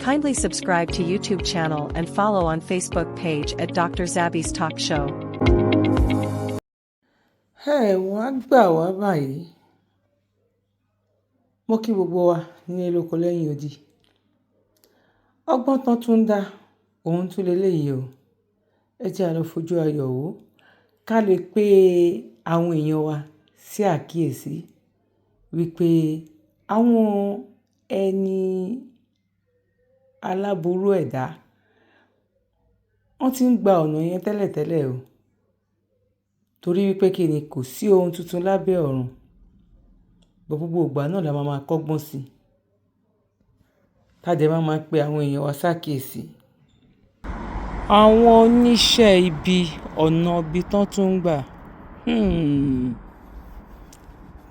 Kindly subscribe to YouTube channel and follow on Facebook page at Dr. Zabby's Talk Show. Hey, wá gbà wá báyìí. Mo kí gbogbo wa ní elóko lẹ́yìn odi. Ọgbọ́n tán tún dá òun tún leléyìí o. Ẹ jẹ́ a lọ fojú ayọ̀ wò ká lè pé àwọn èèyàn wa sí àkíyèsí wípé àwọn ẹni aláburú ẹ̀dá wọ́n ti ń gba ọ̀nà yẹn tẹ́lẹ̀tẹ́lẹ̀ o. Torí wípé kí ni kò sí ohun tuntun lábẹ́ ọ̀run. Gbogbo ìgbà náà la máa kọ́gbọ́n sí. Tá dẹ̀ máa pe àwọn èèyàn wa sákìyèsí. Àwọn oníṣẹ́ ibi ọ̀nà ibi tán tún ń gbà.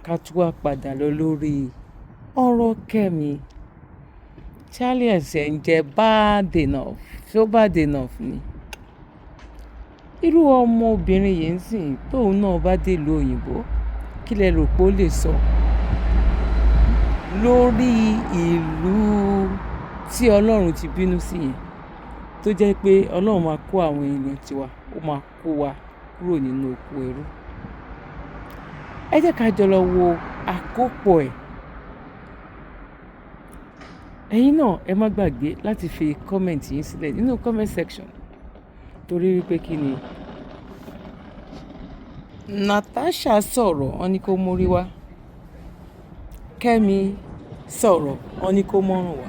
Ká tún wá padà lọ lórí ọ̀rọ̀ Kẹ́mi. Charlie ẹ̀sẹ̀ ń jẹ́ bad enough. So bad enough ni. Irú ọmọbìnrin yìí ń sìn tóun náà bá dé ìlú òyìnbó kí lẹ rò pé ó lè sọ lórí ìlú tí Ọlọ́run ti bínú sí yẹn tó jẹ́ pé Ọlọ́run máa kó àwọn èèyàn tiwa ó máa kó wa kúrò nínú oko ẹrú. Ẹ jẹ́ ká jọ lọ wo àkópọ̀ ẹ̀. Ẹ̀yin náà ẹ má gbàgbé láti fi comment yín sílẹ̀ nínú comment section torí wípé kí ni Natasha sọ̀rọ̀ wọ́n ní kó mórí wá, Kẹ́mi sọ̀rọ̀ wọ́n ní kó mọ́rùn wá,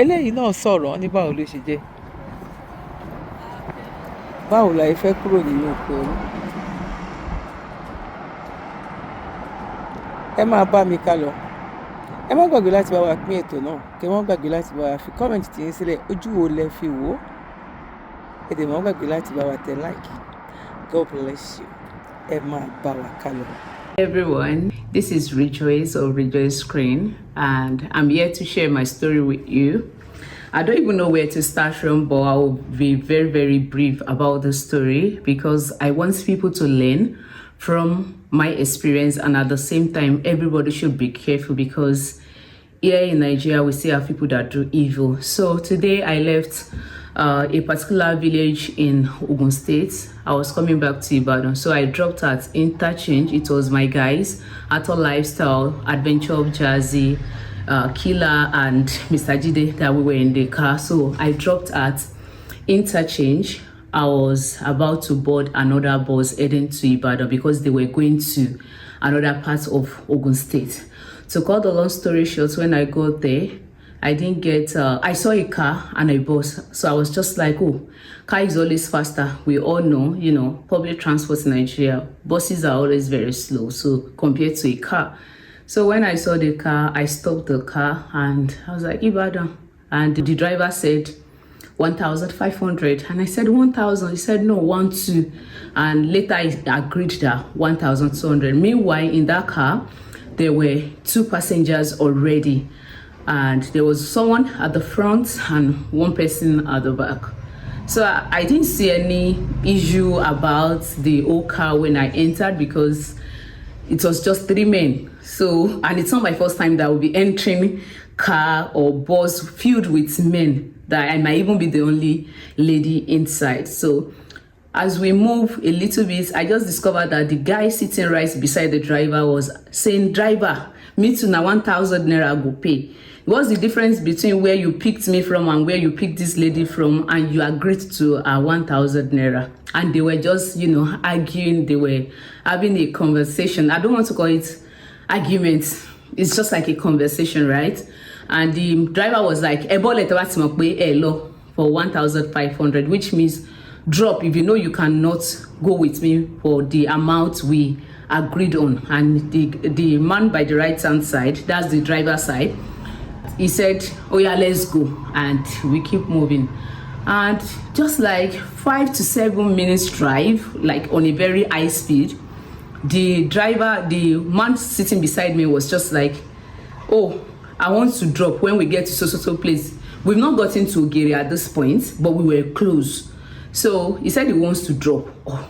eléyìí náà sọ̀rọ̀ wọ́n ní báwo ló ṣe jẹ́, báwo la fẹ́ kúrò nínú oko ẹrú. Ẹ máa bá mi ká lọ. Ẹ má gbàgbé láti bá wa pín ètò náà, kí ẹ má gbàgbé láti bá wa fi comment tí yín sílẹ̀ ojú wo lẹ fi wò ó. Ẹ dẹ̀ má gbàgbé láti bá wa tẹ like. God bless you. Ẹ máa bá wa ká lọ. Everyone, this is Rejoice of Rejoice Screen, and I'm here to share my story with you. I don't even know where to start from, but I will be very, very brief about the story because I want people to learn from my experience, and at the same time, everybody should be careful because here in Nigeria, we still have people that do evil. So today I left a particular village in Ogun State. I was coming back to Ibadan, so I dropped at interchange. It was my guys, Ato Lifestyle, Adventure of Jasi, Killer, and Mr. Jide that we were in the car. So I dropped at interchange. I was about to board another bus heading to Ibadan because they were going to another part of Ogun State. To cut the long story short, when I got there, I didn't get, I saw a car and a bus. So I was just like, oh, car is always faster. We all know, you know, public transport in Nigeria, buses are always very slow. So compared to a car. So when I saw the car, I stopped the car and I was like, Ibadan. And the driver said, 1,500. And I said, 1,000. He said, no, 1,200. And later I agreed that 1,200. Meanwhile, in that car, there were 2 passengers already. And there was someone at the front and 1 person at the back. So I didn't see any issue about the old car when I entered because it was just 3 men. So, and it's not my first time that I will be entering car or bus filled with men, that I might even be the only lady inside. So as we move a little bit, I just discovered that the guy sitting right beside the driver was saying, driver, me too now 1,000 naira go pay. What's the difference between where you picked me from and where you picked this lady from, and you agreed to 1,000 naira? And they were just, you know, arguing. They were having a conversation. I don't want to call it argument. It's just like a conversation, right? And the driver was like, for 1,500, which means drop if you know you cannot go with me for the amount we agreed on. And the man by the right hand side, that's the driver's side, he said, oh yeah, let's go. And we keep moving. And just like 5 to 7 minutes drive, like on a very high speed, the driver, the man sitting beside me was just like, oh, I want to drop when we get to so place. We've not gotten to Ogere at this point, but we were close. So he said he wants to drop. Oh,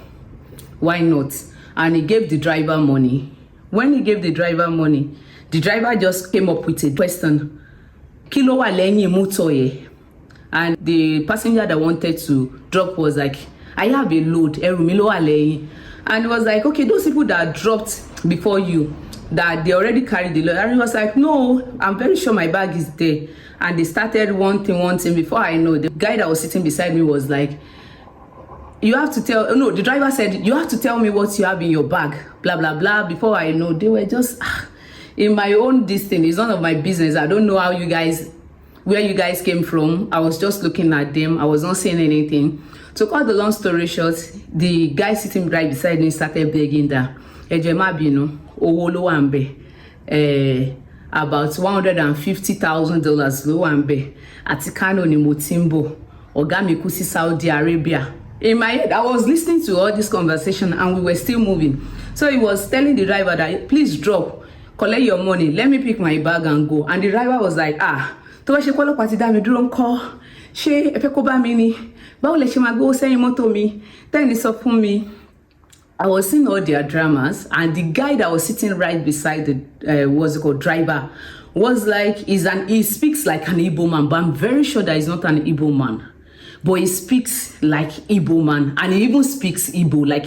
why not? And he gave the driver money. When he gave the driver money, the driver just came up with a question. Kí ló wà lẹ́yìn mọ́tò yẹn? And the passenger that wanted to drop was like, I have a load, and it was like, okay, those people that dropped before you, that they already carried the load. And he was like, no, I'm very sure my bag is there. And they started one thing. Before I know, the guy that was sitting beside me was like, you have to tell, no, the driver said, you have to tell me what you have in your bag, blah, blah, blah. Before I know, they were just, in my own, this thing is none of my business. I don't know how you guys, where you guys came from. I was just looking at them. I was not saying anything. To cut the long story short, the guy sitting right beside me started begging that, about $150,000 low ambe atikano ni motimbo ogami kusi Saudi Arabia. In my head, I was listening to all this conversation and we were still moving. So he was telling the driver that, please drop, collect your money, let me pick my bag and go. And the driver was like, to she kwalo pati da mi duro nko, she efe ko ba mi ni, báwo lẹ ṣe máa go sẹ́yìn mọ́tò mi, then he sọ fún mi. I was seeing all their dramas, and the guy that was sitting right beside the what's it called, driver, was like, he speaks like an Igbo man, but I'm very sure that he's not an Igbo man. But he speaks like Igbo man, and he even speaks Igbo, like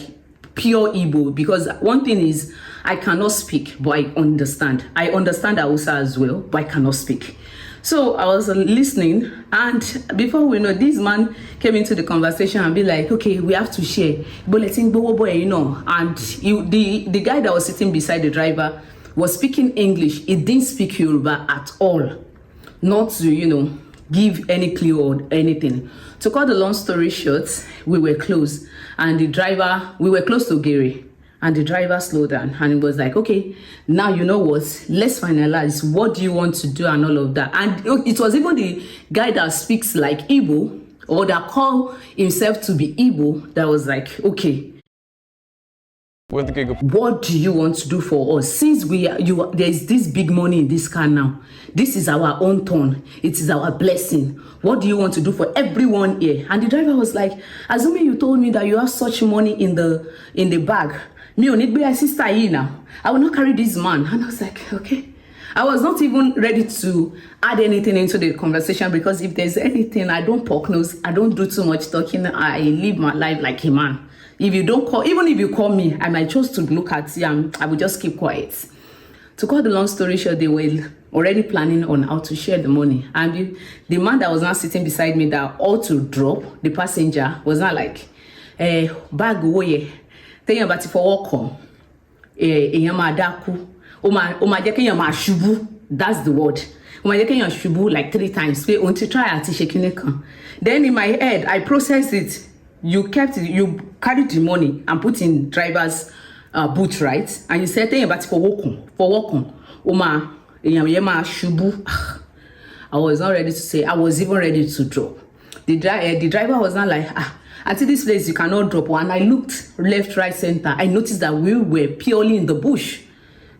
pure Igbo. Because one thing is, I cannot speak, but I understand. I understand Hausa as well, but I cannot speak. So I was listening, and before we know, this man came into the conversation and be like, okay, we have to share. Bulletin, and the guy that was sitting beside the driver was speaking English. He didn't speak Yoruba at all. Not to, give any clue or anything. To cut the long story short, we were close, and we were close to Gary. And the driver slowed down and he was like, okay, now you know what, let's finalize. What do you want to do and all of that? And it was even the guy that speaks like Igbo, or that call himself to be Igbo, that was like, okay, what do you want to do for us? Since there's this big money in this car now, this is our own turn, it is our blessing. What do you want to do for everyone here? And the driver was like, assuming you told me that you have such money in the bag, me on it be a sister here now, I will not carry this man. And I was like, okay. I was not even ready to add anything into the conversation, because if there's anything, I don't poke nose, I don't do too much talking, I live my life like a man. If you don't call, even if you call me, I might choose to look at you and I will just keep quiet. To cut the long story short, they were already planning on how to share the money. And the man that was now sitting beside me that ought to drop, the passenger, was not like, bag away. Tẹ́yàn bá ti fọwọ́ kàn, èèyàn máa dákú, ó máa jẹ́ kéèyàn máa ṣubú, that's the word. Ó máa jẹ́ kéèyàn ṣubú like 3 times, pé òun ti try àti ṣe kíní kan. Then in my head, I processed it. You carried the money and put in driver's boot, right? And you said, tẹ́yàn bá ti fọwọ́ kàn, èèyàn yẹn máa ṣubú. I was not ready to say, I was even ready to drop. The driver was not like, at this place you cannot drop. And I looked left, right, center. I noticed that we were purely in the bush.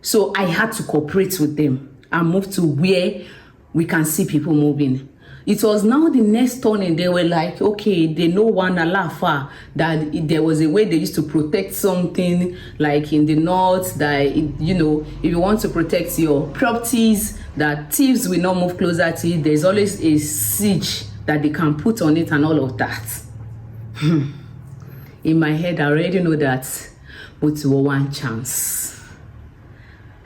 So I had to cooperate with them and move to where we can see people moving. It was now the next turn, and they were like, okay, they know one alafa, that there was a way they used to protect something, like in the north, that, if you want to protect your properties, that thieves will not move closer to it. There's always a siege that they can put on it and all of that. In my head, I already know that, but one chance.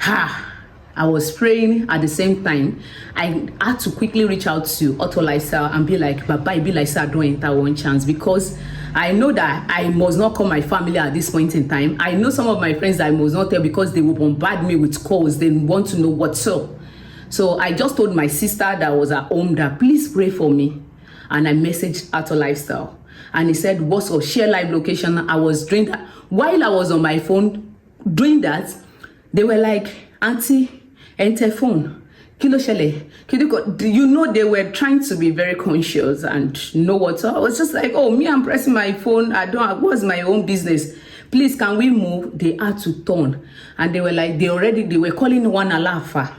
I was praying at the same time. I had to quickly reach out to Auto Lifestyle and be like, Baba, be like, sir, don't enter one chance, because I know that I must not call my family at this point in time. I know some of my friends that I must not tell, because they will bombard me with calls. They want to know what's up. So I just told my sister that was at home that please pray for me. And I messaged Auto Lifestyle. And he said, what's up? Share live location. I was doing that. While I was on my phone doing that, they were like, Auntie, enter phone. Kilo shele. They were trying to be very conscious and know what. So I was just like, oh, me, I'm pressing my phone. What's my own business? Please, can we move? They had to turn. And they were like, they were calling one alafa.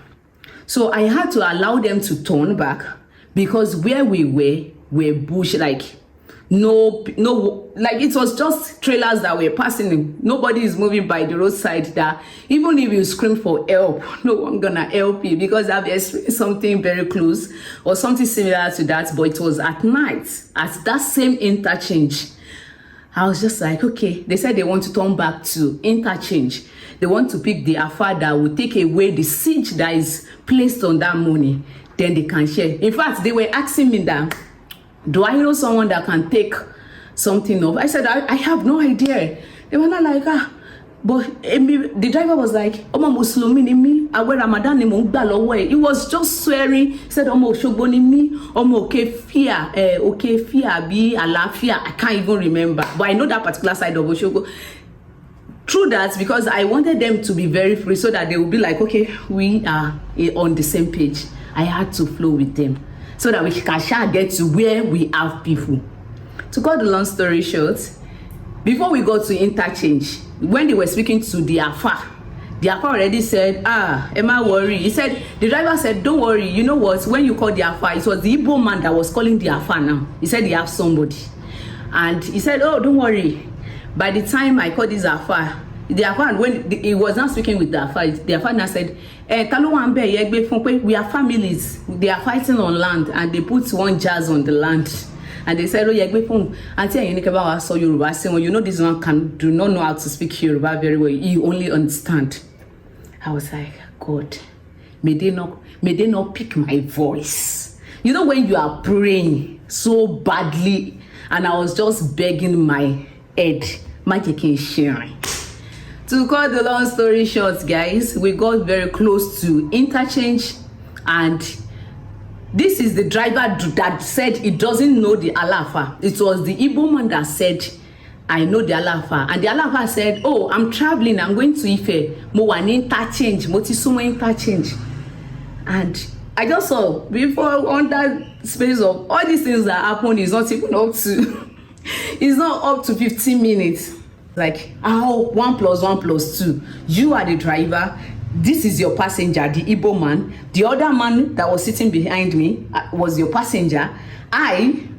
So I had to allow them to turn back, because where we were bush, like, no, like it was just trailers that were passing. Nobody is moving by the roadside. That even if you scream for help, no one gonna help you, because I've experienced something very close or something similar to that, but it was at night at that same interchange. I was just like, okay, they said they want to turn back to interchange. They want to pick the affair that will take away the siege that is placed on that money. Then they can share. In fact, they were asking me that, do I know someone that can take something off? I said, I have no idea. They were not like, but the driver was like, Omo Muslimi ni mi, awe Ramadan ni mo ngba lowo e. He was just swearing. He said, Omo Osogbo ni mi, Omo Okefia, Okefia bi Alafia. I can't even remember. But I know that particular side of Osogbo. Through that, because I wanted them to be very free so that they would be like, okay, we are on the same page. I had to flow with them so that we can get to where we have people. To cut the long story short, before we got to interchange, when they were speaking to the Afa already said, am I worried? He said, the driver said, don't worry. You know what? When you called the Afa, it was the Igbo man that was calling the Afa now. He said he has somebody. And he said, oh, don't worry. By the time I called this Afa, the Afa, when he was not speaking with the Afa now said, we are families. They are fighting on land, and they put one jazz on the land. And they said, oh, you know this one do not know how to speak Yoruba very well. You only understand. I was like, God, may they not pick my voice. You know when you are praying so badly, and I was just begging my head, to cut the long story short, guys, we got very close to interchange, and this is the driver that said he doesn't know the Alafa. It was the Igbo man that said, I know the Alafa. And the Alafa said, oh, I'm traveling, I'm going to Ife. Mo wan interchange, mo ti sumo interchange. And I just saw, before, on that space of all these things that happened, is not even up to, it's not up to 15 minutes. Like, 1 + 1 + 2. You are the driver. This is your passenger, the Igbo man. The other man that was sitting behind me was your passenger. I'm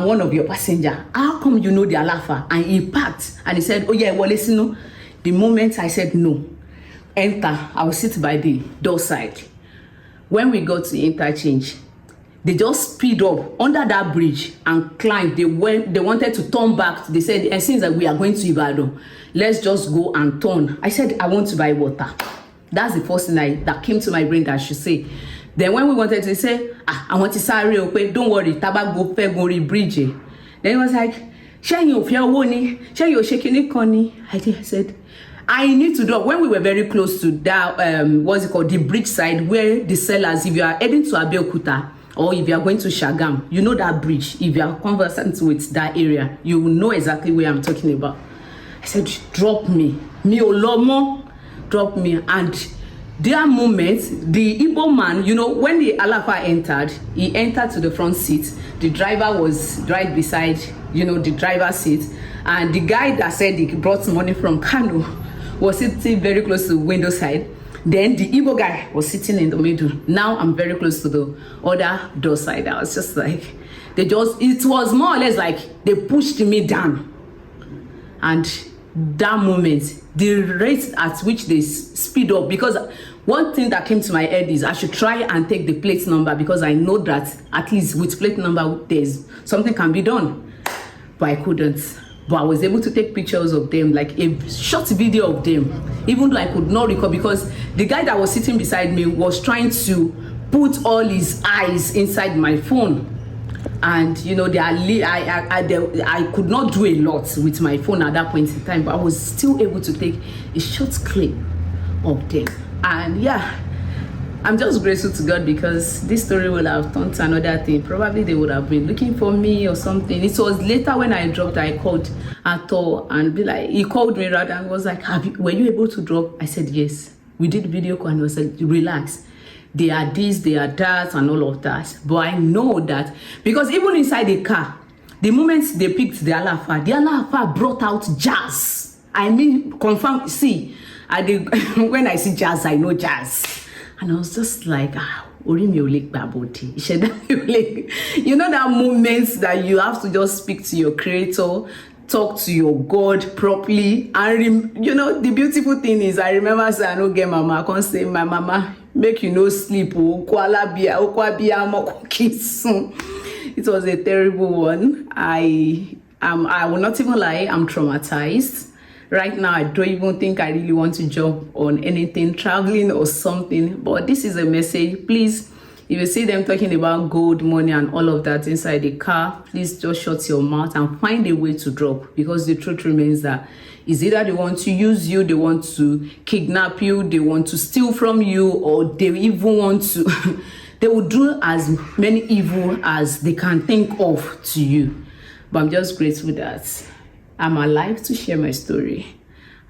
one of your passenger. How come you know the Alafa? And he parked and he said, oh yeah, well, listen, no. The moment I said no, enter, I will sit by the door side. When we got to interchange, they just speed up under that bridge and climbed. They wanted to turn back. They said, it seems that we are going to Ibadan. Let's just go and turn. I said, I want to buy water. That's the first thing that came to my brain that I should say. Then when we wanted to say, I want to say, okay, don't worry, tabak go fair go bridge. Then he was like, share your woni, share your shaking conny. I said, I need to drop. When we were very close to that, what's it called, the bridge side, where the sellers, if you are heading to Abeokuta or if you are going to Shagam, you know that bridge. If you are conversant with that area, you will know exactly where I'm talking about. I said, drop me. Mi olomo. Drop me. And their moment, the Igbo man, you know, when the Alafa entered, he entered to the front seat. The driver was right beside, you know, the driver's seat. And the guy that said he brought money from Kano was sitting very close to the window side. Then the Igbo guy was sitting in the middle. Now I'm very close to the other door side. I was just like, it was more or less like they pushed me down. And that moment, the rate at which they speed up, because one thing that came to my head is I should try and take the plate number, because I know that at least with plate number there's something can be done, but I couldn't. But I was able to take pictures of them, like a short video of them, even though I could not record, because the guy that was sitting beside me was trying to put all his eyes inside my phone. And you know, I could not do a lot with my phone at that point in time, but I was still able to take a short clip of them. And yeah, I'm just grateful to God, because this story will have turned to another thing. Probably they would have been looking for me or something. It was later when I dropped, I called Ato and be like, he called me rather and was like, were you able to drop? I said yes. We did video call and he was like, relax. They are this, they are that, and all of that. But I know that, because even inside the car, the moment they picked the Alafa brought out jazz. I mean, confirm. See, when I see jazz, I know jazz. And I was just like, Orí mi ò lè gbà bọ̀dẹ̀. Ìṣẹ̀dá mi ò lè. You know that moments that you have to just speak to your creator, talk to your God properly. And you know, the beautiful thing is, I remember say I no get mama. I can't say, my mama, make you no sleep. Oh, it was a terrible one. I will not even lie, I'm traumatized. Right now, I don't even think I really want to jump on anything, traveling or something. But this is a message. Please, if you see them talking about gold, money, and all of that inside the car, please just shut your mouth and find a way to drop. Because the truth remains that is either they want to use you, they want to kidnap you, they want to steal from you, or they even want to... they will do as many evil as they can think of to you. But I'm just grateful that I'm alive to share my story.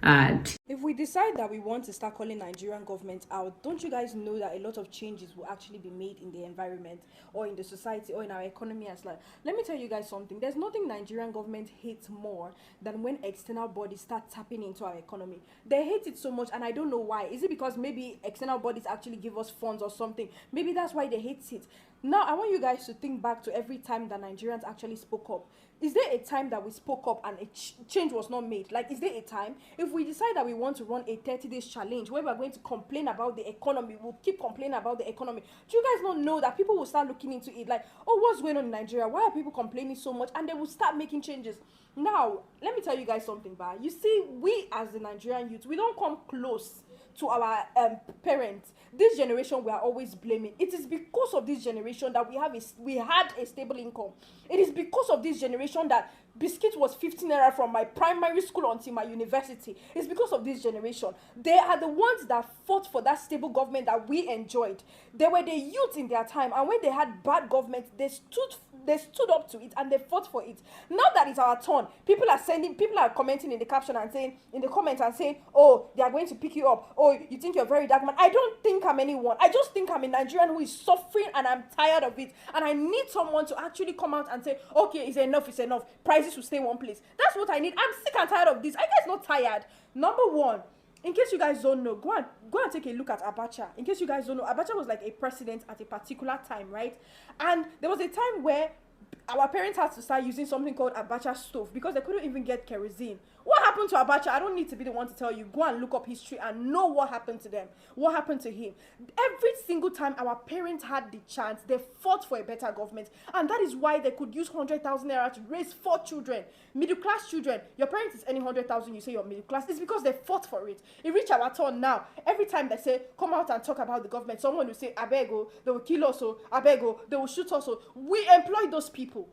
And if we decide that we want to start calling Nigerian government out, don't you guys know that a lot of changes will actually be made in the environment or in the society or in our economy as well? Let me tell you guys something. There's nothing Nigerian government hates more than when external bodies start tapping into our economy. They hate it so much, and I don't know why. Is it because maybe external bodies actually give us funds or something? Maybe that's why they hate it. Now, I want you guys to think back to every time that Nigerians actually spoke up. Is there a time that we spoke up and a change was not made? Like, is there a time? If we decide that we want to run a 30 days challenge where we're going to complain about the economy, we'll keep complaining about the economy. Do you guys not know that people will start looking into it like, oh, what's going on in Nigeria? Why are people complaining so much? And they will start making changes. Now, let me tell you guys something, Ba. You see, we as the Nigerian youth, we don't come close to our parents. This generation we are always blaming. It is because of this generation that we had a stable income. It is because of this generation that biscuit was 15 naira from my primary school until my university. It's because of this generation. They are the ones that fought for that stable government that we enjoyed. They were the youth in their time, and when they had bad government, they stood up to it and they fought for it. Now that it's our turn, people are commenting in the caption and saying, in the comments and saying, oh, they are going to pick you up. Oh, you think you're very dark man. I don't think I'm anyone. I just think I'm a Nigerian who is suffering and I'm tired of it. And I need someone to actually come out and say, okay, it's enough. Prices will stay one place. That's what I need. I'm sick and tired of this. Are you guys not tired? Number one, in case you guys don't know, go and take a look at Abacha. In case you guys don't know, Abacha was like a president at a particular time, right? And there was a time where our parents had to start using something called Abacha stove because they couldn't even get kerosene. What happened to Abacha? I don't need to be the one to tell you. Go and look up history and know what happened to them. What happened to him? Every single time our parents had the chance, they fought for a better government. And that is why they could use 100,000 naira to raise 4 children. Middle class children. Your parents is earning 100,000, you say you're middle class. It's because they fought for it. It reached our turn now. Every time they say, come out and talk about the government, someone will say, Abego, they will kill us, Abego, they will shoot us. We employ those people.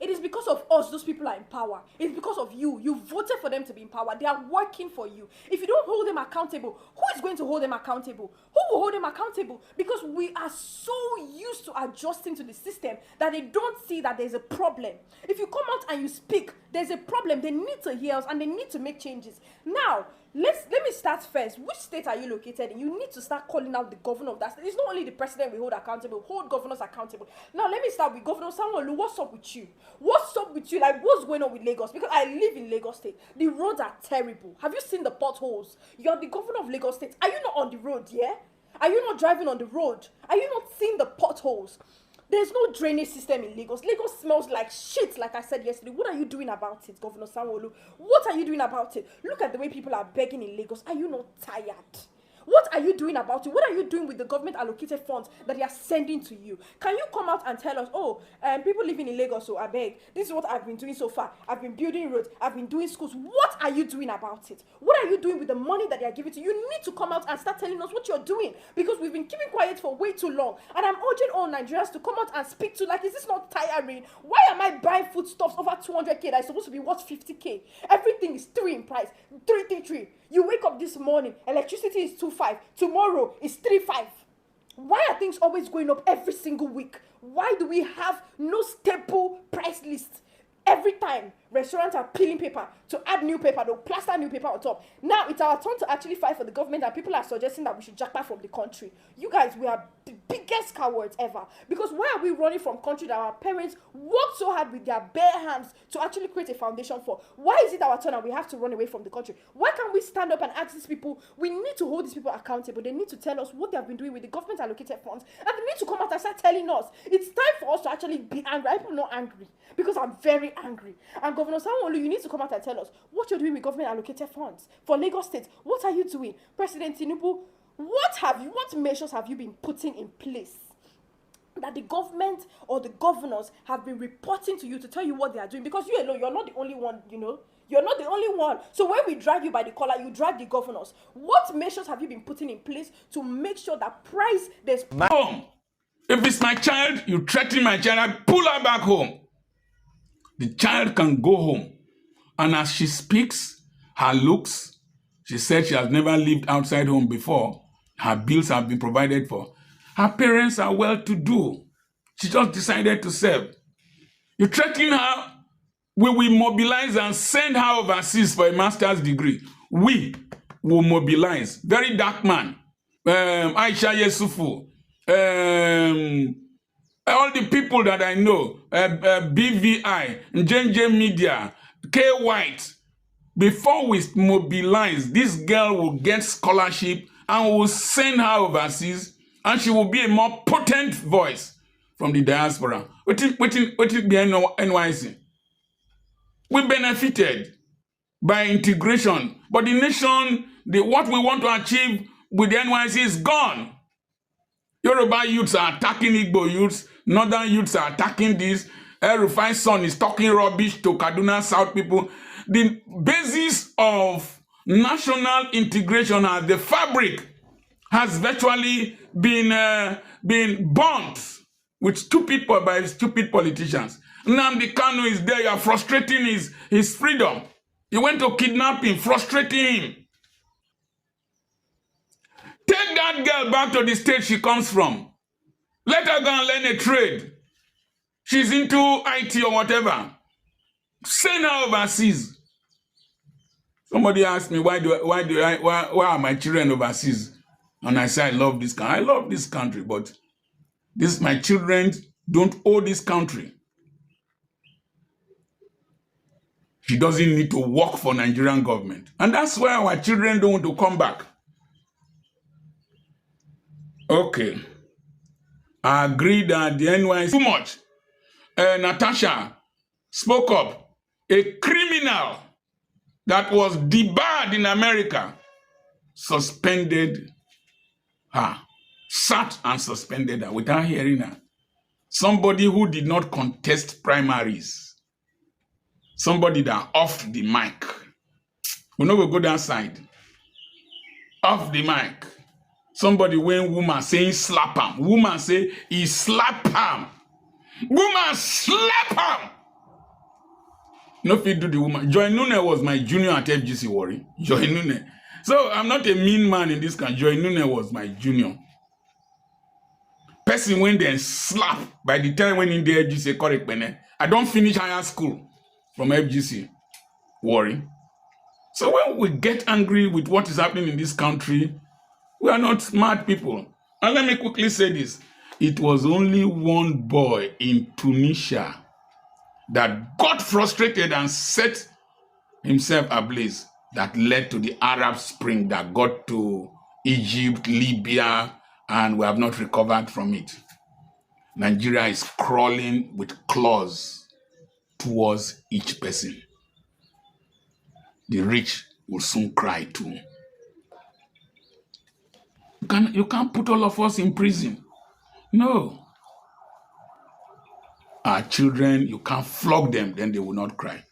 It is because of us those people are in power. It's because of you. You voted for them to be in power. They are working for you. If you don't hold them accountable, who is going to hold them accountable? Who will hold them accountable? Because we are so used to adjusting to the system that they don't see that there's a problem. If you come out and you speak, there's a problem. They need to hear us and they need to make changes. Now, let me start first. Which state are you located in? You need to start calling out the governor of that state. It's not only the president we hold accountable, hold governors accountable. Now, let me start with Governor Sanwo-Olu. What's up with you? What's up with you? Like, what's going on with Lagos? Because I live in Lagos State. The roads are terrible. Have you seen the potholes? You're the governor of Lagos State. Are you not on the road, yeah? Are you not driving on the road? Are you not seeing the potholes? There's no drainage system in Lagos. Lagos smells like shit, like I said yesterday. What are you doing about it, Governor Sanwo-Olu? What are you doing about it? Look at the way people are begging in Lagos. Are you not tired? What are you doing about it? What are you doing with the government allocated funds that they are sending to you? Can you come out and tell us, people living in Lagos, so I beg, this is what I've been doing so far. I've been building roads. I've been doing schools. What are you doing about it? What are you doing with the money that they are giving to you? You need to come out and start telling us what you're doing because we've been keeping quiet for way too long. And I'm urging all Nigerians to come out and speak to, like, is this not tiring? Why am I buying foodstuffs over 200k that is supposed to be worth 50k? Everything is 3 in price. 333. You wake up this morning, electricity is 2.5. Tomorrow is 3.5. Why are things always going up every single week? Why do we have no stable price list? Every time restaurants are peeling paper to add new paper, they'll plaster new paper on top. Now it's our turn to actually fight for the government, and people are suggesting that we should jackpot from the country. You guys, we are the biggest cowards ever. Because why are we running from country that our parents worked so hard with their bare hands to actually create a foundation for? Why is it our turn and we have to run away from the country? Why can't we stand up and ask these people? We need to hold these people accountable. They need to tell us what they have been doing with the government allocated funds, and they need to come out and start telling us. It's time for us to actually be angry. I'm not angry because I'm very angry. And Governor Sanwo-Olu, you need to come out and tell us what you're doing with government allocated funds for Lagos State. What are you doing? President Tinubu, what measures have you been putting in place that the government or the governors have been reporting to you to tell you what they are doing? Because you alone, you're not the only one, You're not the only one. So when we drag you by the collar, you drag the governors. What measures have you been putting in place to make sure that there's... Home. If it's my child, you threaten my child, I pull her back home. The child can go home. And as she speaks, her looks, she said she has never lived outside home before. Her bills have been provided for. Her parents are well-to-do. She just decided to serve. You threaten her, we will mobilize and send her overseas for a master's degree. We will mobilize. Very dark man. Aisha Yesufu. All the people that I know, BVI, JNJ Media, K White, before we mobilize, this girl will get scholarship and will send her overseas, and she will be a more potent voice from the diaspora. What it be NYC? We benefited by integration, but the nation, what we want to achieve with the NYC is gone. Yoruba youths are attacking Igbo youths. Northern youths are attacking this. Rufai's son is talking rubbish to Kaduna South people. The basis of national integration as the fabric has virtually been burnt with stupid politicians. Nnamdi Kanu is there. You are frustrating his freedom. You went to kidnap him, frustrating him. Take that girl back to the state she comes from. Let her go and learn a trade. She's into IT or whatever. Send her overseas. Somebody asked me, why are my children overseas? And I say, I love this country. I love this country, but my children don't owe this country. She doesn't need to work for Nigerian government. And that's why our children don't want to come back. Okay. I agree that the NYC too much. Natasha spoke up. A criminal that was debarred in America suspended her. Sat and suspended her without hearing her. Somebody who did not contest primaries. Somebody that off the mic. We no go that side. Off the mic. Somebody when woman saying slap him. Woman say he slap him. Woman slap him. No fit do the woman. Joy Nune was my junior at FGC Warri. Joy Nune. So I'm not a mean man in this country. Joy Nune was my junior. Person when they slap by the time when in the FGC correct bene. I don't finish higher school from FGC Warri. So when we get angry with what is happening in this country, we are not smart people. And let me quickly say this. It was only one boy in Tunisia that got frustrated and set himself ablaze that led to the Arab Spring that got to Egypt, Libya, and we have not recovered from it. Nigeria is crawling with claws towards each person. The rich will soon cry too. You can't put all of us in prison. No. Our children, you can't flog them, then they will not cry.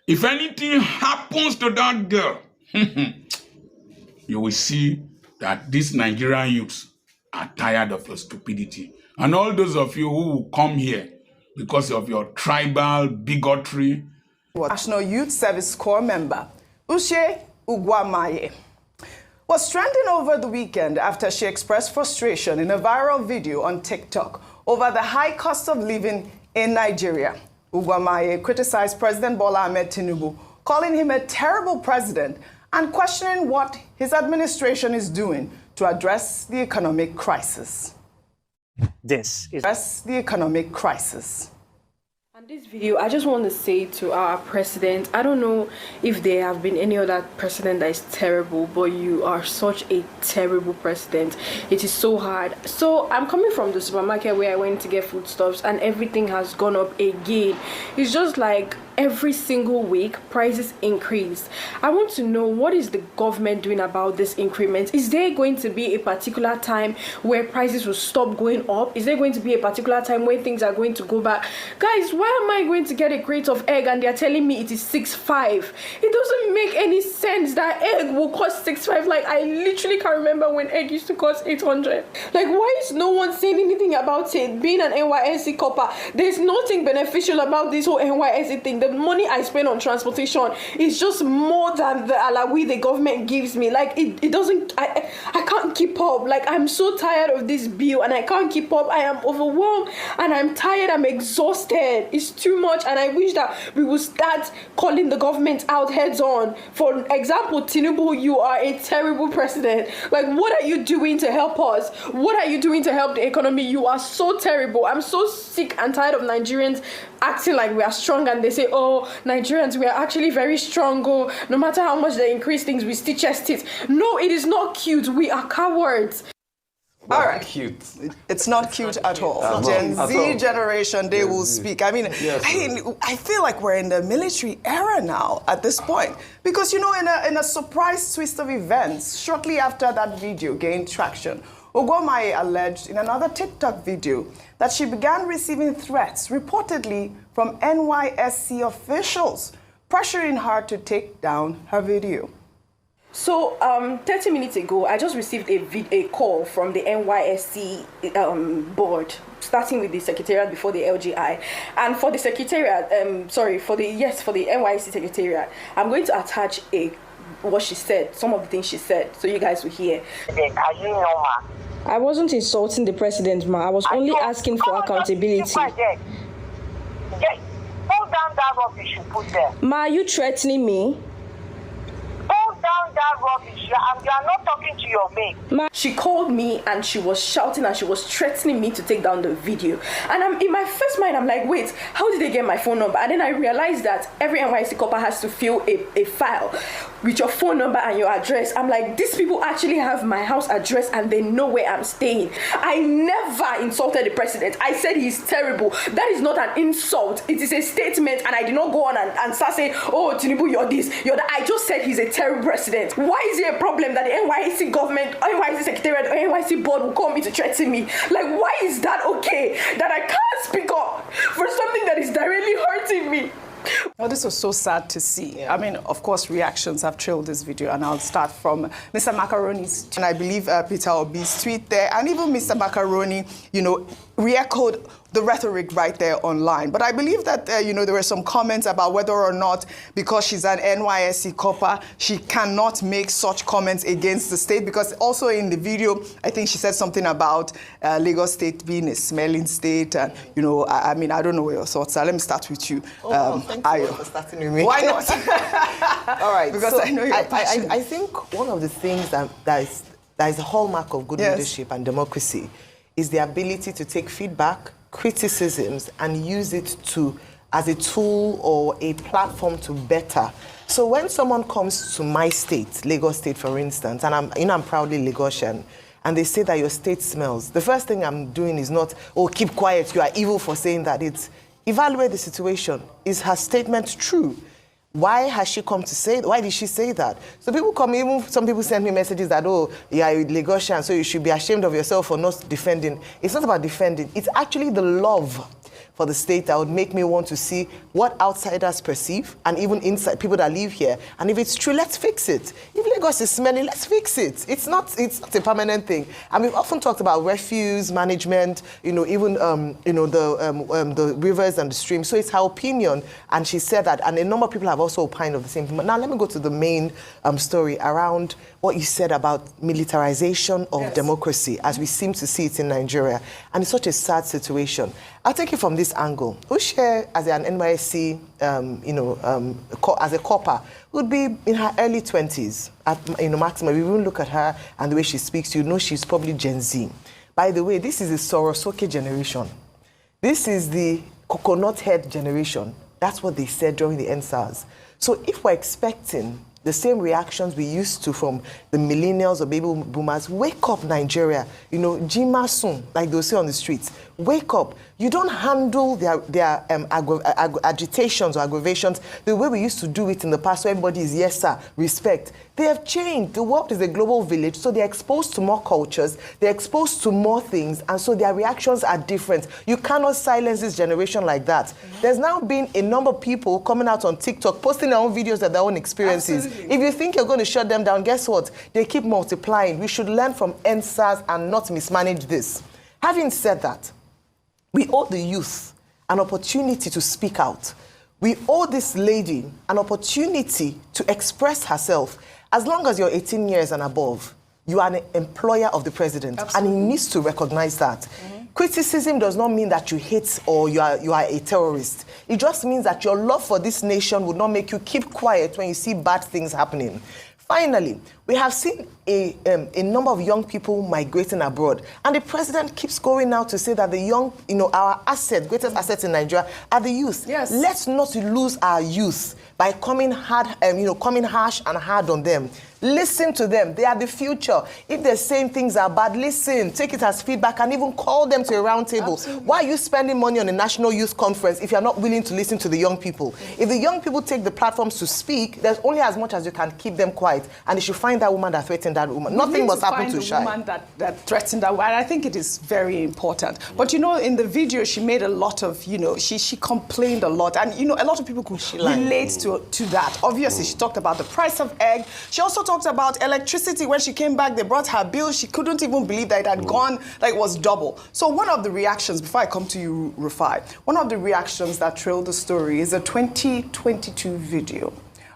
If anything happens to that girl, you will see that these Nigerian youths are tired of your stupidity. And all those of you who will come here because of your tribal bigotry. National Youth Service Corps member, Uche Ugwamaye, was trending over the weekend after she expressed frustration in a viral video on TikTok over the high cost of living in Nigeria. Ugwamaye criticized President Bola Ahmed Tinubu, calling him a terrible president and questioning what his administration is doing to address the economic crisis. Address the economic crisis. And this video, I just want to say to our president, I don't know if there have been any other president that is terrible, but you are such a terrible president. It is so hard. So I'm coming from the supermarket where I went to get foodstuffs and everything has gone up again. It's just like every single week prices increase. I want to know, what is the government doing about this increment? Is there going to be a particular time where prices will stop going up? Is there going to be a particular time where things are going to go back? Guys, why am I going to get a crate of egg and they're telling me it is 6.5? It doesn't make any sense that egg will cost 6.5. Like, I literally can't remember when egg used to cost 800. Like, why is no one saying anything about it? Being an NYSC copper, there's nothing beneficial about this whole NYSC thing. The money I spend on transportation is just more than the alawi the government gives me. Like, it doesn't, I can't keep up. Like, I'm so tired of this bill and I can't keep up. I am overwhelmed and I'm tired. I'm exhausted. It's too much, and I wish that we would start calling the government out heads on. For example, Tinubu, you are a terrible president. Like, what are you doing to help us? What are you doing to help the economy? You are so terrible. I'm so sick and tired of Nigerians acting like we are strong, and they say, oh, Nigerians, we are actually very strong. Oh, no matter how much they increase things, we still chest it. No, it is not cute. We are cowards. All right. Cute. It's not cute at all. Gen Z generation, they will speak. I mean, I feel like we're in the military era now at this point. Because, you know, in a surprise twist of events, shortly after that video gained traction, Ugwamaye alleged in another TikTok video that she began receiving threats, reportedly from NYSC officials, pressuring her to take down her video. So 30 minutes ago, I just received a call from the NYSC board, starting with the secretariat before the LGI, and for the secretariat, for the NYSC secretariat, I'm going to attach what she said, some of the things she said, so you guys will hear. Are you normal? I wasn't insulting the president, ma. I was only asking for accountability. Hold down that rubbish you put there. Ma, are you threatening me? Hold down that rubbish. You are not talking to your mate. She called me and she was shouting and she was threatening me to take down the video. And in my first mind, I'm like, wait, how did they get my phone number? And then I realized that every NYSC copper has to fill a file with your phone number and your address. I'm like, these people actually have my house address and they know where I'm staying. I never insulted the president. I said he's terrible. That is not an insult. It is a statement, and I did not go on and start saying, oh, Tinubu, you're this, you're that. I just said he's a terrible president. Why is it a problem that the NYSC government, NYSC secretariat, or NYSC board will call me to threaten me? Like, why is that okay? That I can't speak up for something that is directly hurting me? Oh, this was so sad to see. Yeah. I mean, of course, reactions have trailed this video, and I'll start from Mr. Macaroni's, and I believe Peter Obi's tweet there, and even Mr. Macaroni, you know, re-echoed the rhetoric right there online. But I believe that, you know, there were some comments about whether or not, because she's an NYSC copper, she cannot make such comments against the state, because also in the video, I think she said something about Lagos State being a smelling state, and, you know, I mean, I don't know where your thoughts are. Let me start with you. Thanks for starting with me. Why not? All right. Because so I know you're passionate. I think one of the things that is a hallmark of good leadership and democracy is the ability to take feedback, criticisms, and use it as a tool or a platform to better. So when someone comes to my state, Lagos State, for instance, and I'm proudly Lagosian, and they say that your state smells, the first thing I'm doing is not, oh, keep quiet, you are evil for saying that. It's evaluate the situation. Is her statement true? Why has she come to say that? Why did she say that? So people come, even some people send me messages that, oh, you are Lagosian, so you should be ashamed of yourself for not defending. It's not about defending. It's actually the love for the state that would make me want to see what outsiders perceive, and even inside people that live here. And if it's true, let's fix it. If Lagos is smelling, let's fix it. It's not a permanent thing. And we've often talked about refuse management, you know, even the rivers and the streams. So it's her opinion, and she said that, and a number of people have also opined of the same thing. But now let me go to the main story around what you said about militarization of democracy, as we seem to see it in Nigeria. And it's such a sad situation. I'll take it from this this angle. Ushe, as an NYSC, as a copper, would be in her early 20s, maximum. If you look at her and the way she speaks, you know she's probably Gen Z. By the way, this is the Sorosoke generation. This is the coconut head generation. That's what they said during the NSAS. So if we're expecting the same reactions we used to from the millennials or baby boomers, wake up, Nigeria. Jima soon, like they'll say on the streets. Wake up. You don't handle their agitations or aggravations the way we used to do it in the past, where everybody is yes, sir, respect. They have changed. The world is a global village, so they're exposed to more cultures, they're exposed to more things, and so their reactions are different. You cannot silence this generation like that. There's now been a number of people coming out on TikTok, posting their own videos of their own experiences. Absolutely. If you think you're going to shut them down, guess what? They keep multiplying. We should learn from NSAS and not mismanage this. Having said that, we owe the youth an opportunity to speak out. We owe this lady an opportunity to express herself. As long as you're 18 years and above, you are an employer of the president. Absolutely. And he needs to recognize that. Criticism does not mean that you hate or you are a terrorist. It just means that your love for this nation would not make you keep quiet when you see bad things happening. Finally, we have seen a number of young people migrating abroad, and the president keeps going out to say that the young, our greatest asset in Nigeria are the youth. Yes. Let's not lose our youth by coming harsh and hard on them. Listen to them. They are the future. If they're saying things are bad, listen, take it as feedback, and even call them to a round table. Absolutely. Why are you spending money on a national youth conference if you're not willing to listen to the young people? If the young people take the platforms to speak, there's only as much as you can keep them quiet, and they should find that woman that threatened that woman. Nothing must happen to Shai. Woman that threatened that woman. I think it is very important. But in the video, she made a lot of, she complained a lot, and a lot of people could relate to that. Obviously, she talked about the price of egg. She also talked about electricity. When she came back, they brought her bill. She couldn't even believe that it had gone, like it was double. So one of the reactions, before I come to you, Rufai, one of the reactions that trailed the story is a 2022 video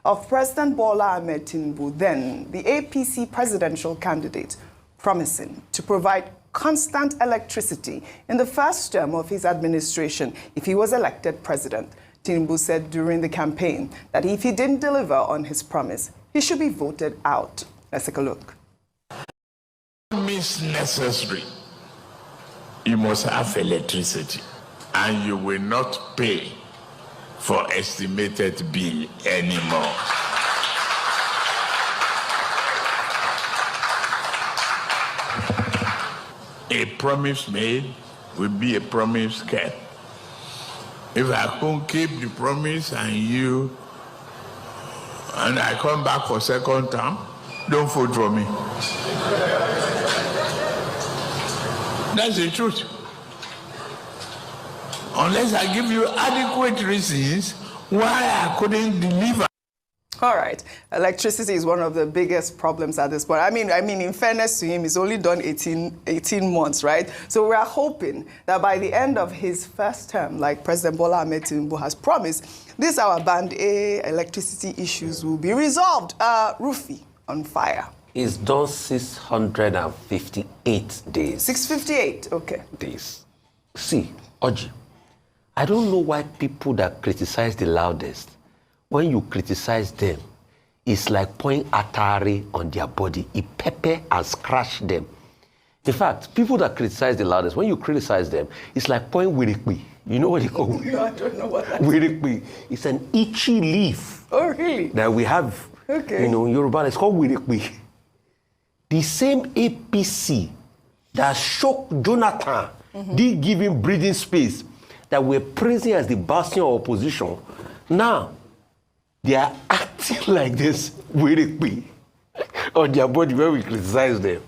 of President Bola Ahmed Tinubu, then the APC presidential candidate, promising to provide constant electricity in the first term of his administration if he was elected president. Tinubu said during the campaign that if he didn't deliver on his promise, he should be voted out. Let's take a look. Means necessary. You must have electricity, and you will not pay for estimated bill anymore. A promise made will be a promise kept. If I can't keep the promise and I come back for second term, don't vote for me. That's the truth. Unless I give you adequate reasons why I couldn't deliver. All right. Electricity is one of the biggest problems at this point. I mean, in fairness to him, he's only done 18 months, right? So we are hoping that by the end of his first term, like President Bola Ahmed Tinubu has promised, this our Band A electricity issues will be resolved. Rufi, on fire. It's done 658 days. 658, okay. Days. See, Oji, I don't know why people that criticize the loudest, when you criticize them, it's like pouring atari on their body. It pepper and scratch them. In fact, people that criticize the loudest, when you criticize them, it's like pouring wirikbi. You know what they call it? No, I don't know what that is. Wirikbi. It's an itchy leaf. Oh, really? That we have, in Yoruba, it's called wirikbi. The same APC that shook Jonathan, did give him breathing space, that we're praising as the bastion of opposition, now they are acting like this wirikbi on their body when we criticize them.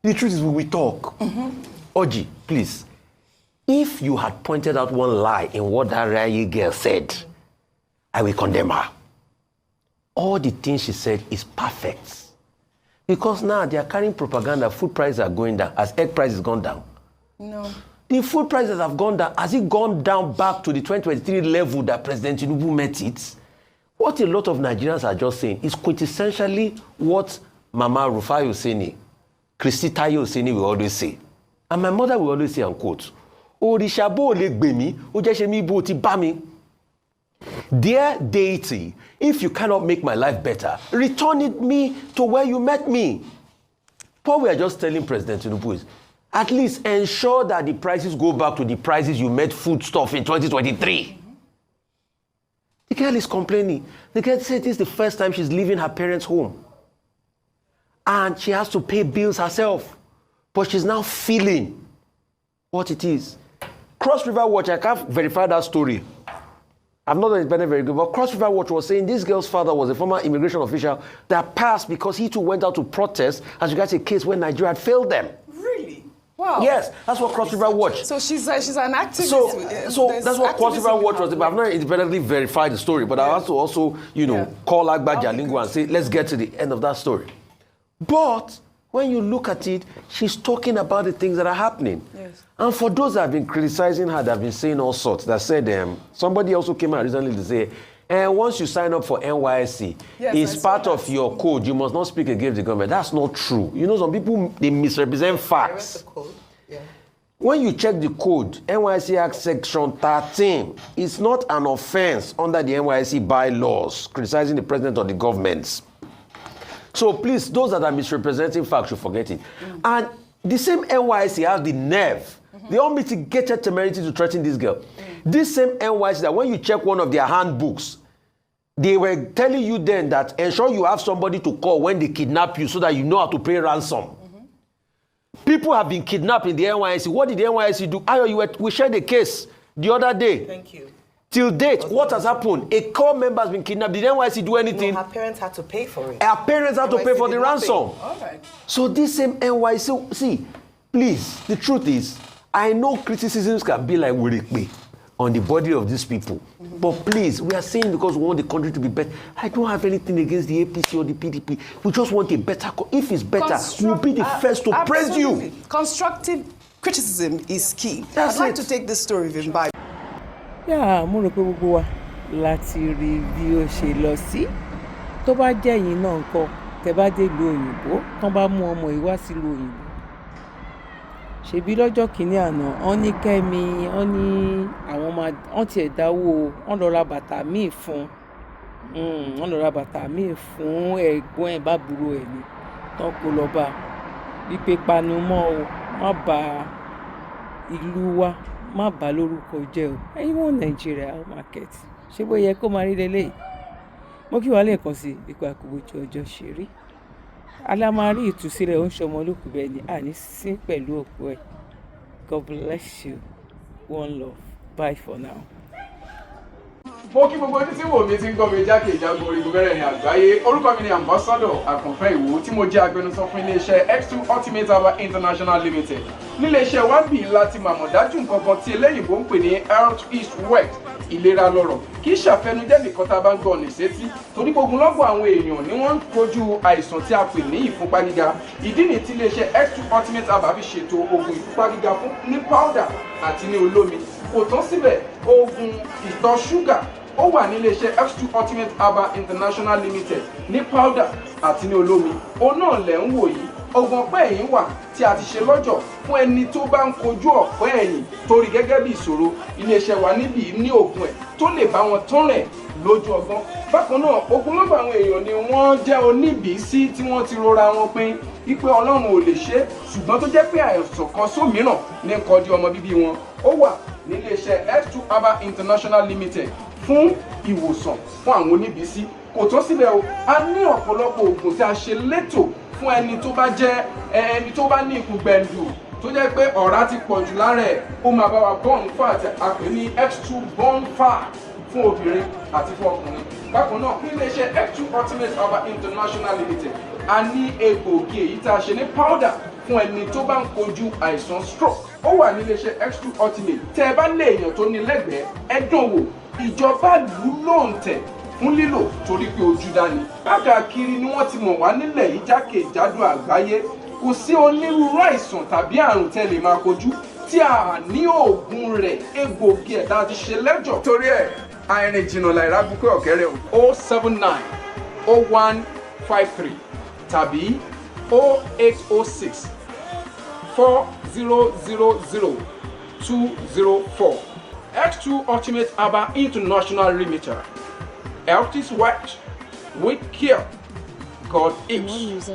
The truth is, when we talk, Oji, please, if you had pointed out one lie in what that Rayi girl said, I will condemn her. All the things she said is perfect. Because now they are carrying propaganda, food prices are going down, as egg prices gone down. No. The food prices have gone down. Has it gone down back to the 2023 level that President Tinubu met it? What a lot of Nigerians are just saying is quintessentially what Mama Rufai Oseni, Christy Tayo Oseni will always say. And my mother will always say, and quote, òrìṣà bó lè gbè mí, ó jẹ́ ṣe mí bó ti bá mi. Dear deity, if you cannot make my life better, return it me to where you met me. What we are just telling President Tinubu is, at least ensure that the prices go back to the prices you met food stuff in 2023. The girl is complaining. The girl said this is the first time she's leaving her parents' home. And she has to pay bills herself. But she's now feeling what it is. Cross River Watch, I can't verify that story. I've not done it very good, but Cross River Watch was saying this girl's father was a former immigration official that passed because he too went out to protest as regards a case where Nigeria had failed them. Really? Wow. Yes, that's what Cross River Watch. So she's an activist. So that's what Cross River Watch was about. I've not independently verified the story, but I have to also, call Agba Jalingo and say, let's get to the end of that story. But when you look at it, she's talking about the things that are happening. Yes. And for those that have been criticizing her, that have been saying all sorts, that said, somebody also came out recently to say, once you sign up for NYSC, it's part of your code. You must not speak against the government. That's not true. Some people, they misrepresent facts. The code. Yeah. When you check the code, NYSC Act Section 13, it's not an offense under the NYSC bylaws, criticizing the president or the governments. So please, those that are misrepresenting facts should forget it. And the same NYSC has the nerve, the unmitigated temerity to threaten this girl. This same NYSC that when you check one of their handbooks, they were telling you then that ensure you have somebody to call when they kidnap you so that you know how to pay ransom. People have been kidnapped in the NYSC. What did the NYSC do? Ayo, we shared a case the other day. Thank you. Till date, what has happened? A core member has been kidnapped. Did NYSC do anything? No, her parents had to pay for it. Her parents had to pay for the ransom. All right. So this same NYSC, see, please, the truth is, I know criticisms can be like Wirikbe on the body of these people. But please, we are saying because we want the country to be better. I don't have anything against the APC or the PDP. We just want a better, if it's better, we'll be the first to praise you. Constructive criticism is key. That's I'd like it. to take this story, Vimbai. Yeah, mo rò pé gbogbo wa láti rí bí ó ṣe lọ sí. Tó bá jẹ́ yín náà ńkọ́, tẹ́ bá dé ìlú òyìnbó, tán bá mú ọmọ yìí wá sílùú òyìnbó. Ṣebí lọ́jọ́ kìíní àná, wọ́n ní Kẹ́mi, wọ́n ní àwọn wọ́n tiẹ̀ dáwó, wọ́n lọ ra bàtà míì fún. Wọ́n lọ ra bàtà míì fún ẹ̀gbọ́n ẹ̀ bábúrò ẹ̀ ni. Tán kó lọ bá wípé panumọ́ o, má bà ìlú wa, má bà lórúkọ jẹ́ o. Ẹ̀yin wọn Nàìjíríà market. Ṣé bó yẹ kó máa rí lélẹ́yìí? Mo kí wa lẹ́ẹ̀kan sí ipò àkóbójú ọjọ́ ṣe rí. Alámarí ìtúsílẹ̀ ó ń ṣọmọ olókù bẹ́ẹ̀ ni àní sí pẹ̀lú òkú ẹ̀. God bless you. One love. Bye for now. Mo kí gbogbo ojú tí wò mí ti ń gbọ́ mi jákèjádò orígun mẹ́rẹ̀ẹ̀rin àgbáyé. Orúkọ mi ni Ambassador Àkànfẹ́ Ìwò tí mo jẹ́ agbẹnusọ fún iléeṣẹ́ X2 Ultimate Herbal International Limited. Níléeṣẹ́ wa bí láti màmọ̀ dájú nǹkan kan tí eléyìnbó ń pè ní health is wealth, ìlera lọ́rọ̀. Kì í ṣàfẹnujẹ́ nìkan tá a bá ń gbọ́ ní sétí. Torí gbogbo lọ́gbọ̀n àwọn èèyàn ni wọ́n ń kojú àìsàn tí a pè ní ìfúnpá gíga. Ìdí nìyí tí iléeṣẹ́ X2 Ultimate Herbal fi ṣètò oògùn ìfúnpá gíga fún ní powder àti ní olómi. Kò tán síbẹ̀, oògùn ìtọ̀ ṣúgà ó wà ní iléeṣẹ́ X2 Ultimate Herbal International Limited ní powder àti ní olómi. Òun náà lẹ̀ ń wò yìí. Oògùn ọ̀pẹ́ ẹ̀yìn wà tí a ti ṣe lọ́jọ̀ fún ẹni tó bá ń kojú ọ̀pẹ́ ẹ̀yìn torí gẹ́gẹ́ bí ìṣòro. Iléeṣẹ́ wa níbí ní oògùn ẹ̀ tó lè bá wọn tán rẹ̀ lójú ọgbọ́n. Bákan náà, ogunlọ́gọ̀ àwọn èèyàn ni wọ́n jẹ́ oníbìísí tí wọ́n ti rora wọn pín wípé Ọlọ́run ò lè ṣe, ṣùgbọ́n tó jẹ́ pé àìsàn kan sómìíràn ní nǹkan di ọmọ bíbí wọn. Ó wà ní iléeṣẹ́ X2 Herbal International Limited fún ìwòsàn fún àwọn oníbìísí. Kò tán síbẹ̀ o, a ní ọ̀pọ̀lọpọ̀ oògùn tí a ṣe létò fún ẹni tó bá jẹ́ ẹni tó bá ní ikùn gbẹ̀ndù tó jẹ́ pé ọ̀rá ti pọ̀ jù lára ẹ̀, ó máa bá wa burn fat, a pè ní X2 burn fat fún obìnrin àti fún ọkùnrin. Bákan náà, ní iléeṣẹ́ X2 Ultimate Herbal International Limited, a ní egbòogi èyí tá a ṣe ní powder fún ẹni tó bá ń kojú àìsàn stroke. Ó wà ní iléeṣẹ́ X2 Ultimate. Tẹ́ ẹ bá lé èèyàn tó ní lẹ́gbẹ̀ẹ́, ẹ dán wò. Ìjọba lù ú lóǹtẹ̀ fún lílò torí pé ojú dání. Káàkiri ni wọ́n ti mọ̀ wá nílẹ̀ yìí jákèjádò àgbáyé. Kò sí onírúurú àìsàn tàbí àrùn tẹ́ lè máa kojú tí a ní oògùn rẹ̀, egbòogi ẹ̀dá ti ṣe lẹ́jọ̀. Torí ẹ̀, àìrìn jìnnà láìra búkẹ́ ọ̀kẹ́rẹ́ o. 079 0153 tàbí 0806 4000 204. X2 Ultimate Aba International Limited. Health is wealth with care. God is.